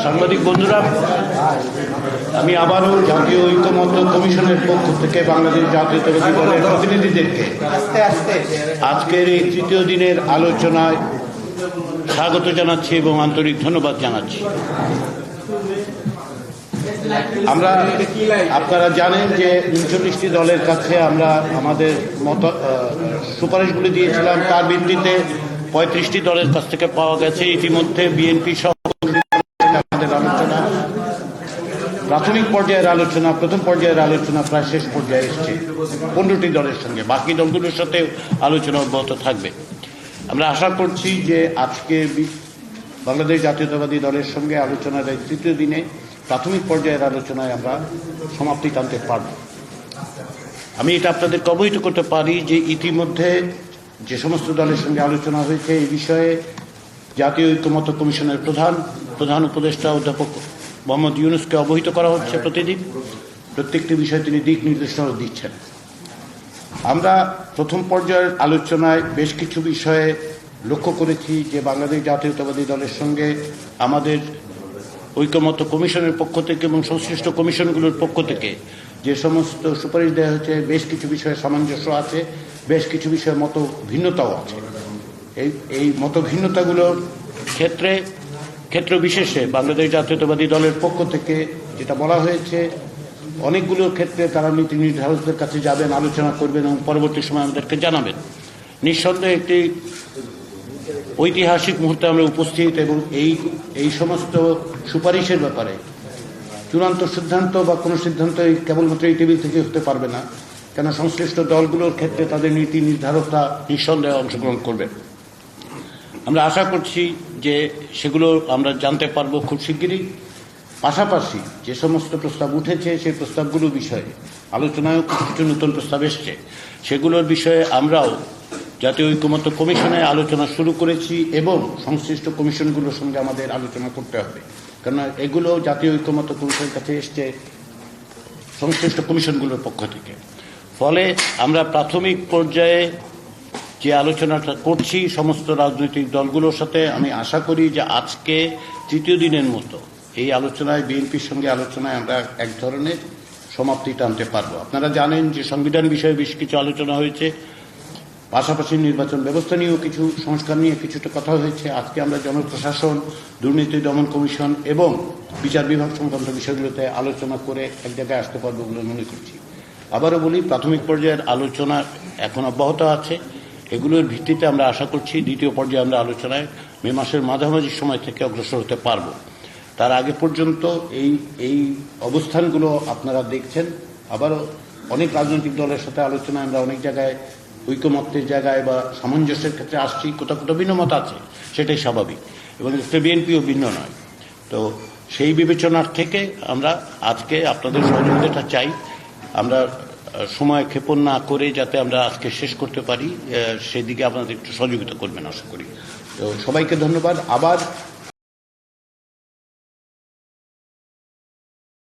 সাংবাদিক বন্ধুরা, আমি আবারও জাতীয় ঐক্যমত্য কমিশনের পক্ষ থেকে বাংলাদেশ জাতীয়তাবাদী দলের প্রতিনিধিদেরকে আজকের এই তৃতীয় দিনের আলোচনায় স্বাগত জানাচ্ছি এবং আন্তরিক ধন্যবাদ জানাচ্ছি। আপনারা জানেন যে 39টি দলের কাছে আমরা আমাদের সুপারিশগুলি দিয়েছিলাম। তার ভিত্তিতে 35টি দলের কাছ থেকে পাওয়া গেছে। ইতিমধ্যে বিএনপি সহ আমাদের আলোচনা, প্রাথমিক পর্যায়ের আলোচনা, প্রথম পর্যায়ের আলোচনা প্রায় শেষ পর্যায়ে এসেছে 15টি দলের সঙ্গে। বাকি দলগুলোর সাথে আলোচনা অব্যাহত থাকবে। আমরা আশা করছি যে আজকে বাংলাদেশ জাতীয়তাবাদী দলের সঙ্গে আলোচনার এই তৃতীয় দিনে প্রাথমিক পর্যায়ের আলোচনায় আমরা সমাপ্তি টানতে পারব। আমি এটা আপনাদেরকে অবহিত করতে পারি যে ইতিমধ্যে যে সমস্ত দলের সঙ্গে আলোচনা হয়েছে এই বিষয়ে জাতীয় ঐক্যমত্য কমিশনের প্রধান উপদেষ্টা অধ্যাপক মোহাম্মদ ইউনূসকে অবহিত করা হচ্ছে। প্রতিদিন প্রত্যেকটি বিষয়ে তিনি দিক নির্দেশনাও দিচ্ছেন। আমরা প্রথম পর্যায়ের আলোচনায় বেশ কিছু বিষয়ে লক্ষ্য করেছি যে বাংলাদেশ জাতীয়তাবাদী দলের সঙ্গে আমাদের ঐক্যমত্য কমিশনের পক্ষ থেকে এবং সংশ্লিষ্ট কমিশনগুলোর পক্ষ থেকে যে সমস্ত সুপারিশ দেওয়া হয়েছে বেশ কিছু বিষয়ে সামঞ্জস্য আছে, বেশ কিছু বিষয়ে মত ভিন্নতাও আছে। এই মত ভিন্নতাগুলোর ক্ষেত্র বিশেষে বাংলাদেশ জাতীয়তাবাদী দলের পক্ষ থেকে যেটা বলা হয়েছে, অনেকগুলোর ক্ষেত্রে তারা নীতি নির্ধারকদের কাছে যাবেন, আলোচনা করবেন এবং পরবর্তী সময় আমাদেরকে জানাবেন। নিঃসন্দেহে একটি ঐতিহাসিক মুহূর্তে আমরা উপস্থিত এবং এই সমস্ত সুপারিশের ব্যাপারে চূড়ান্ত সিদ্ধান্ত বা কোনো সিদ্ধান্তই কেবলমাত্র এই টেবিল থেকে হতে পারবে না, কেন সংশ্লিষ্ট দলগুলোর ক্ষেত্রে তাদের নীতি নির্ধারকরা নিঃসন্দেহে অংশগ্রহণ করবেন। আমরা আশা করছি যে সেগুলো আমরা জানতে পারবো খুব শিগগিরই। পাশাপাশি যে সমস্ত প্রস্তাব উঠেছে সেই প্রস্তাবগুলো বিষয়ে আলোচনায়ও কিছু নতুন প্রস্তাব এসছে, সেগুলোর বিষয়ে আমরাও জাতীয় ঐক্যমত্য কমিশনে আলোচনা শুরু করেছি এবং সংশ্লিষ্ট কমিশনগুলোর সঙ্গে আমাদের আলোচনা করতে হবে, কেননা এগুলো জাতীয় ঐক্যমত্য কমিশনের কাছে এসছে সংশ্লিষ্ট কমিশনগুলোর পক্ষ থেকে। ফলে আমরা প্রাথমিক পর্যায়ে যে আলোচনাটা করছি সমস্ত রাজনৈতিক দলগুলোর সাথে, আমি আশা করি যে আজকে তৃতীয় দিনের মতো এই আলোচনায় বিএনপির সঙ্গে আলোচনায় আমরা এক ধরনের সমাপ্তি টানতে পারবো। আপনারা জানেন যে সংবিধান বিষয়ে বেশ কিছু আলোচনা হয়েছে, পাশাপাশি নির্বাচন ব্যবস্থা নিয়েও কিছু সংস্কার নিয়ে কিছুটা কথা হয়েছে। আজকে আমরা জনপ্রশাসন, দুর্নীতি দমন কমিশন এবং বিচার বিভাগ সংক্রান্ত বিষয়গুলোতে আলোচনা করে এক জায়গায় আসতে পারবো বলে মনে করছি। আবারও বলি, প্রাথমিক পর্যায়ের আলোচনা এখন অব্যাহত আছে। এগুলোর ভিত্তিতে আমরা আশা করছি দ্বিতীয় পর্যায়ে আমরা আলোচনায় মে মাসের মাঝামাঝি সময় থেকে অগ্রসর হতে পারব। তার আগে পর্যন্ত এই অবস্থানগুলো আপনারা দেখছেন। আবারও অনেক রাজনৈতিক দলের সাথে আলোচনায় আমরা অনেক জায়গায় ঐকমত্যের জায়গায় বা সামঞ্জস্যের ক্ষেত্রে আসছি, কোথাও কোথাও ভিন্নমত আছে, সেটাই স্বাভাবিক, এবং বিএনপিও ভিন্ন নয়। তো সেই বিবেচনার থেকে আমরা আজকে আপনাদের সহযোগিতাটা চাই। আমরা সময় ক্ষেপণ না করে যাতে আমরা আজকে শেষ করতে পারি, সেদিকে আপনাদের একটু সহযোগিতা করবেন আশা করি। তো সবাইকে ধন্যবাদ। আবার